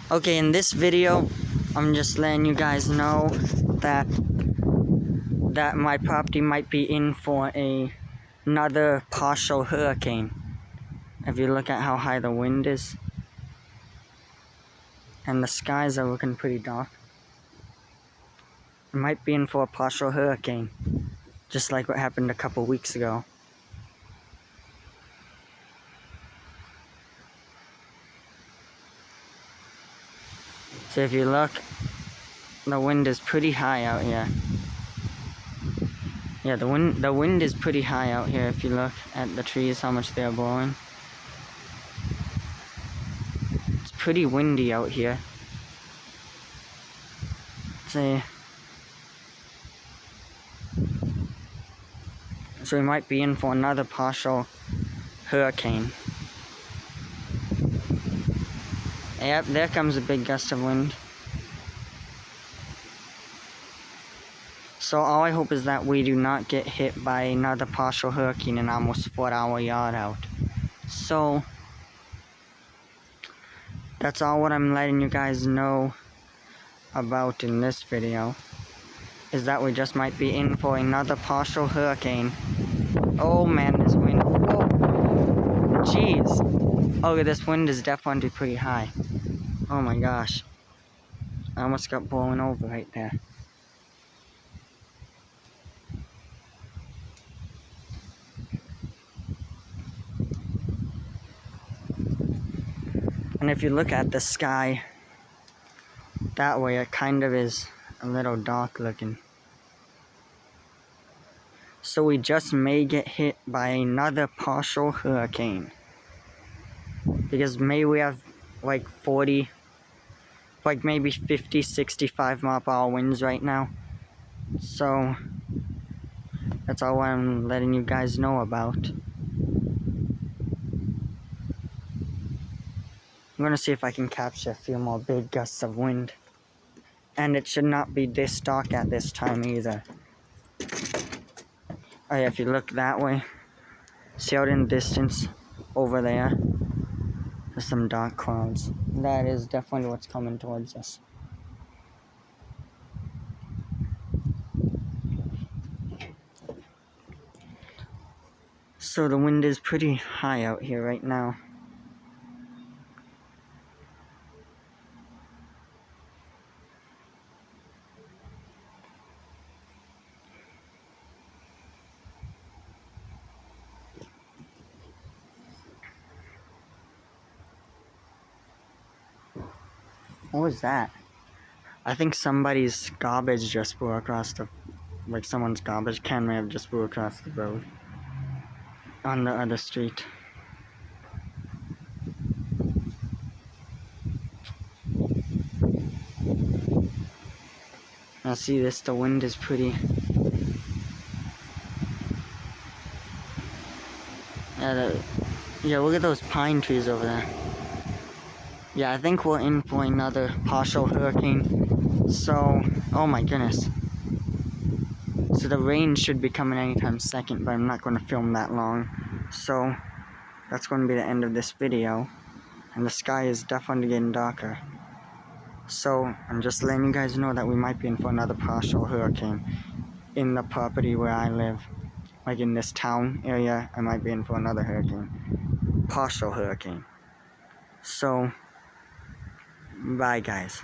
Okay, in this video, I'm just letting you guys know that my property might be in for another partial hurricane. If you look at how high the wind is, and the skies are looking pretty dark, it might be in for a partial hurricane, just like what happened a couple weeks ago. So if you look, the wind is pretty high out here. Yeah, the wind is pretty high out here if you look at the trees, how much they are blowing. It's pretty windy out here. So we might be in for another partial hurricane. Yep, there comes a big gust of wind. So all I hope is that we do not get hit by another partial hurricane and almost flood our yard out. So that's all what I'm letting you guys know about in this video, is that we just might be in for another partial hurricane. Oh man, this wind. Whoa. Jeez. Okay, this wind is definitely pretty high. Oh my gosh. I almost got blown over right there. And if you look at the sky that way, it kind of is a little dark looking. So we just may get hit by another partial hurricane. Because maybe we have like 40, like maybe 50, 65 mile per hour winds right now. So that's all I'm letting you guys know about. I'm gonna see if I can capture a few more big gusts of wind. And it should not be this dark at this time either. Oh yeah, if you look that way, see out in the distance over there, there's some dark clouds. That is definitely what's coming towards us. So the wind is pretty high out here right now. What was that? I think somebody's garbage just blew across the... like someone's garbage can may have just blew across the road. On the other street. Now see this, the wind is pretty... yeah, look at those pine trees over there. Yeah, I think we're in for another partial hurricane. So, oh my goodness. So the rain should be coming anytime second, but I'm not going to film that long. So, that's going to be the end of this video. And the sky is definitely getting darker. So, I'm just letting you guys know that we might be in for another partial hurricane in the property where I live. Like in this town area, I might be in for another hurricane. Partial hurricane. So, bye guys.